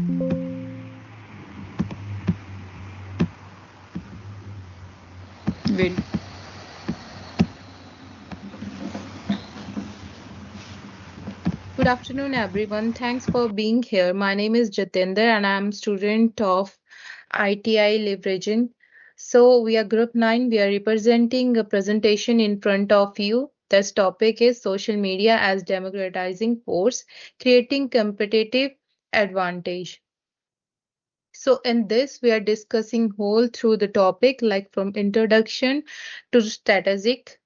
Wait. Good afternoon, everyone. Thanks for being here. My name is Jatinder, and I'm student of ITI Leveraging. So we are Group 9. We are representing a presentation in front of you. This topic is social media as democratizing force, creating competitive advantage. So in this, we are discussing whole through the topic, like from introduction to strategic.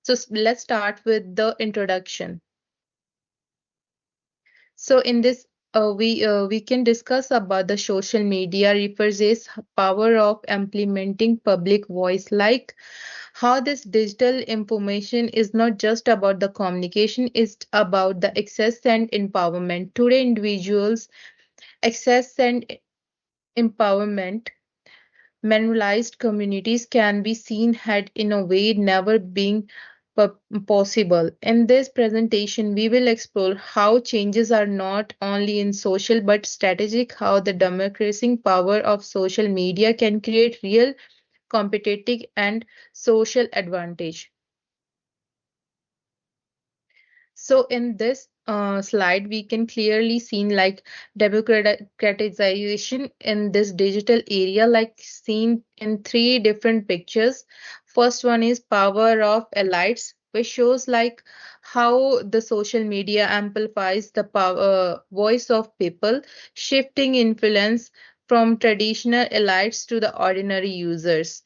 So let's start with the introduction. So in this, we can discuss about the social media represents power of implementing public voice, like how this digital information is not just about the communication, it's about the access and empowerment. Today, individuals access and empowerment marginalized communities can be seen had in a way never been possible. In this presentation, we will explore how changes are not only in social but strategic, how the democratic power of social media can create real competitive and social advantage. So in this slide, we can clearly see like democratization in this digital area, like seen in three different pictures. First one is power of elites, which shows like how the social media amplifies the power, voice of people, shifting influence from traditional elites to the ordinary users.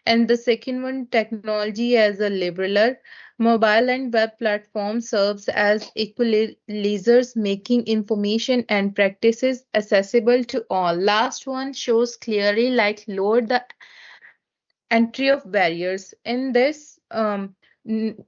And the second one, technology as a leveler. Mobile and web platforms serves as equalizers, making information and practices accessible to all. Last one shows clearly like lower the entry of barriers. In this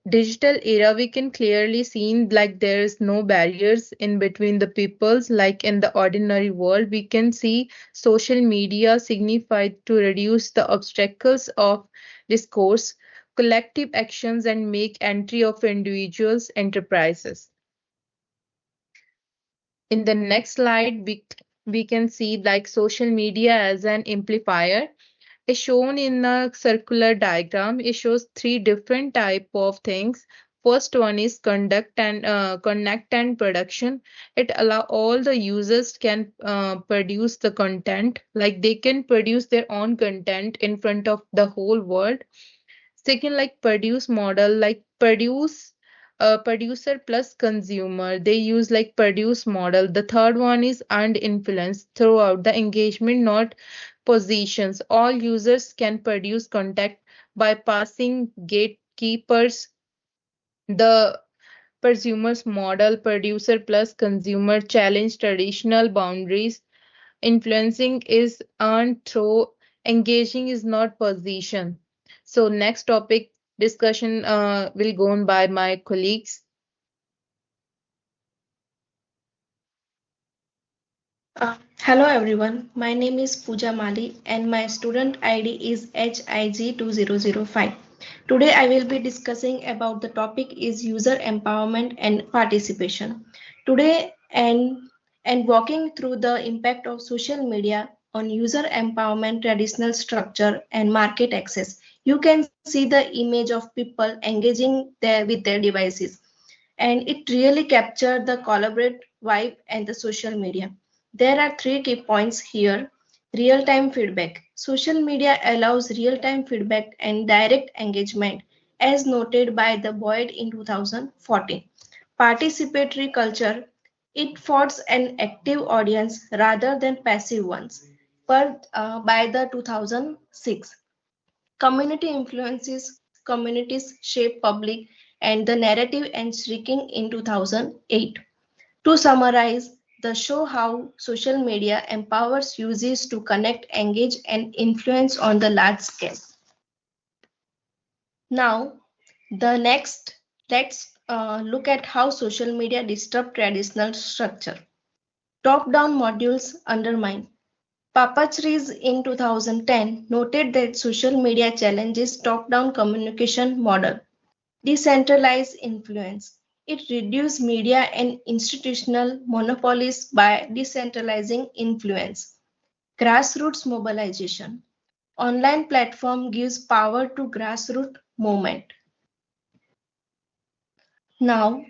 digital era, we can clearly see like there is no barriers in between the peoples. Like in the ordinary world, we can see social media signified to reduce the obstacles of discourse, collective actions, and make entry of individuals enterprises. In the next slide, we can see like social media as an amplifier is shown in a circular diagram. It shows three different type of things. First one is conduct and connect and production. It allow all the users can produce the content, like they can produce their own content in front of the whole world. Second, like produce model, like producer plus consumer. They use like produce model. The third one is earned influence throughout the engagement, not positions. All users can produce content by passing gatekeepers. The prosumers model, producer plus consumer, challenge traditional boundaries. Influencing is earned through engaging is not position. So next topic discussion will go on by my colleagues. Hello everyone, my name is Pooja Mali and my student ID is HIG2005. Today I will be discussing about the topic is user empowerment and participation. Today and walking through the impact of social media on user empowerment, traditional structure and market access. You can see the image of people engaging there with their devices and it really captured the collaborate vibe and the social media. There are three key points here. Real time feedback. Social media allows real time feedback and direct engagement, as noted by the Boyd in 2014. Participatory culture. It fosters an active audience rather than passive ones. By the 2006, community influences communities shape public and the narrative and shrinking in 2008. To summarize, the show how social media empowers users to connect, engage, and influence on the large scale. Now, the next, let's look at how social media disrupt traditional structure. Top-down modules undermine. Papachris in 2010 noted that social media challenges top-down communication model, decentralized influence. It reduces media and institutional monopolies by decentralizing influence. Grassroots mobilization. Online platform gives power to grassroots movement. Now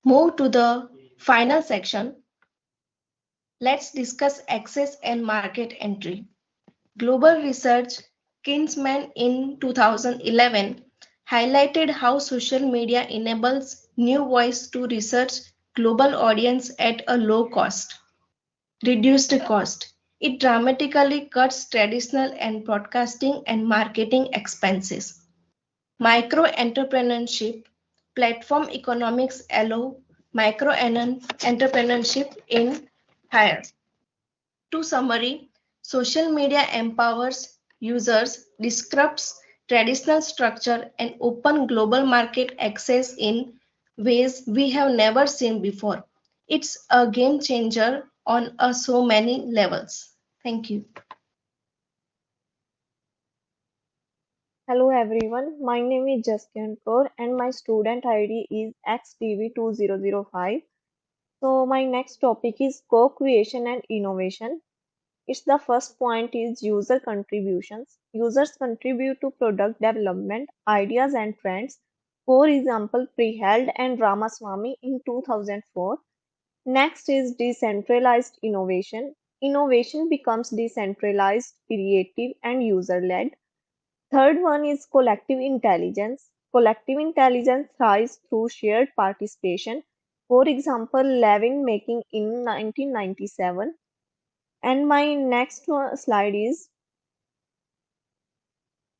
move to the final section. Let's discuss access and market entry. Global research Kinsman in 2011 highlighted how social media enables new voice to research global audience at a low cost. Reduced cost. It dramatically cuts traditional and broadcasting and marketing expenses. Micro entrepreneurship platform economics allow micro entrepreneurship in higher. To summary, social media empowers users, disrupts traditional structure, and open global market access in ways we have never seen before. It's a game changer on so many levels. Thank you. Hello everyone, my name is Jaskian Kaur and my student ID is XTV2005. So my next topic is co-creation and innovation. It's the first point is user contributions. Users contribute to product development, ideas and trends. For example, Preheld and Ramaswamy in 2004. Next is decentralized innovation. Innovation becomes decentralized, creative and user-led. Third one is collective intelligence. Collective intelligence thrives through shared participation. For example, Levin making in 1997. And my next slide is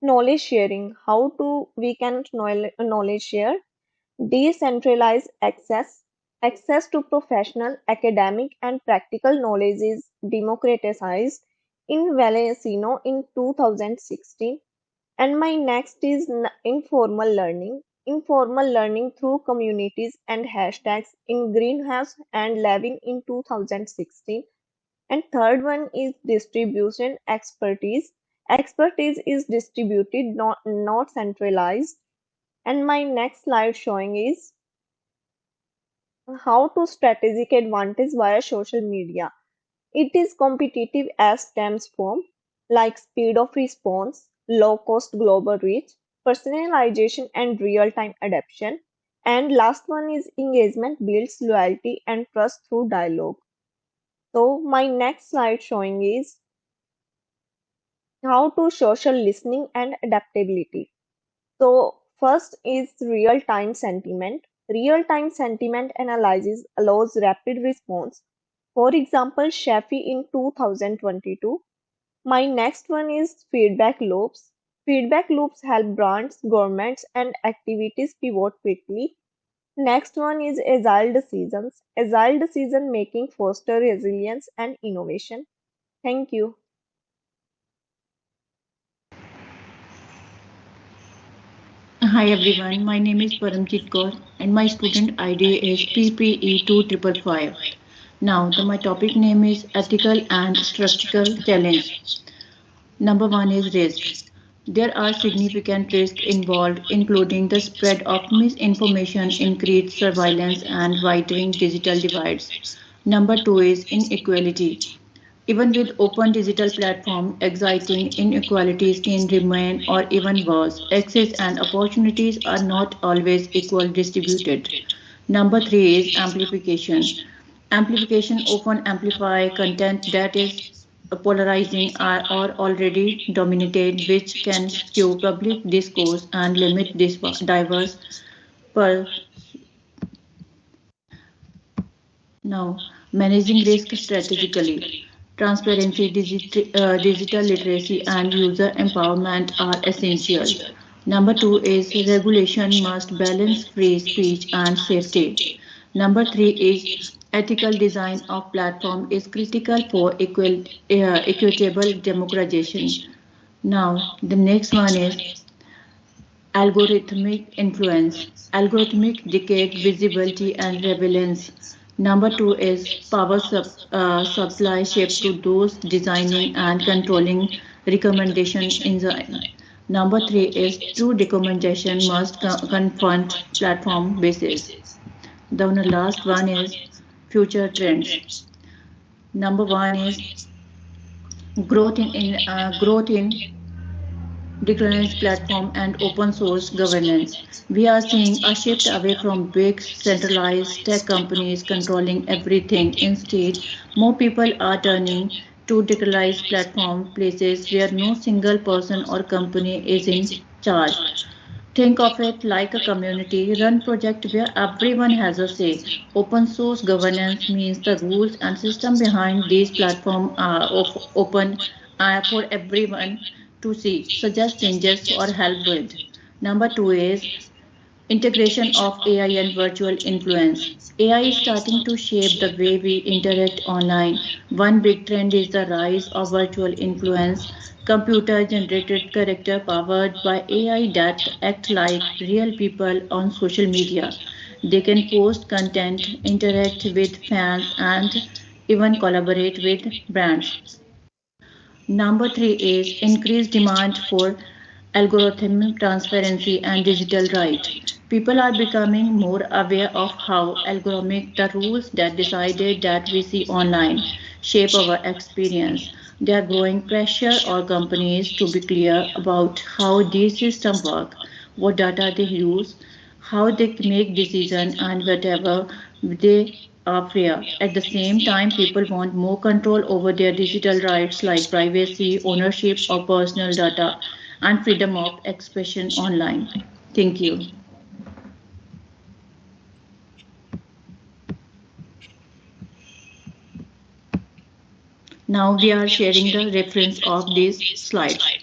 knowledge sharing. How to we can knowledge share? Decentralized access. Access to professional, academic, and practical knowledge is democratized in Valenciano in 2016. And my next is informal learning. Informal learning through communities and hashtags in Greenhouse and Levin in 2016. And third one is distribution expertise. Expertise is distributed, not centralized. And my next slide showing is how to strategic advantage via social media. It is competitive as stems from like speed of response, low cost global reach, personalization and real time adaptation. And last one is engagement builds loyalty and trust through dialogue. So my next slide showing is how to social listening and adaptability. So first is real time sentiment. Real time sentiment analysis allows rapid response. For example, Shafi in 2022. My next one is feedback loops. Feedback loops help brands, governments, and activities pivot quickly. Next one is agile decisions. Agile decision making foster resilience and innovation. Thank you. Hi everyone, my name is Paramjit Kaur and my student ID is PPE2555. Now, my topic name is Ethical and Structural Challenge. Number one is risk. There are significant risks involved, including the spread of misinformation, increased surveillance, and widening digital divides. Number two is inequality. Even with open digital platform, exciting inequalities can remain or even worse. Access and opportunities are not always equal distributed. Number three is amplification. Amplification often amplify content that is polarizing or already dominated, which can skew public discourse and limit this diverse per Now, managing risk strategically. Transparency, digital literacy, and user empowerment are essential. Number two is regulation must balance free speech and safety. Number three is ethical design of platform is critical for equitable democratization. Now, the next one is algorithmic influence. Algorithmic dictate visibility and relevance. Number two is supply shift to those designing and controlling recommendation engine. Number three is true documentation must confront platform basis. The last one is future trends. Number one is growth in decentralized platform and open source governance. We are seeing a shift away from big centralized tech companies controlling everything. Instead, more people are turning to decentralized platform places where no single person or company is in charge. Think of it like a community run project where everyone has a say. Open source governance means the rules and system behind these platforms are open for everyone to see, suggest changes or help build. Number two is integration of AI and virtual influence. AI is starting to shape the way we interact online. One big trend is the rise of virtual influence, computer generated character powered by AI that act like real people on social media. They can post content, interact with fans, and even collaborate with brands. Number three is increased demand for algorithm transparency and digital right. People are becoming more aware of how algorithmic the rules that decided that we see online shape our experience. There are growing pressure on companies to be clear about how these systems work, what data they use, how they make decisions, and whatever they are fair. At the same time, people want more control over their digital rights like privacy, ownership of personal data, and freedom of expression online. Thank you. Now we are sharing the reference of these slides.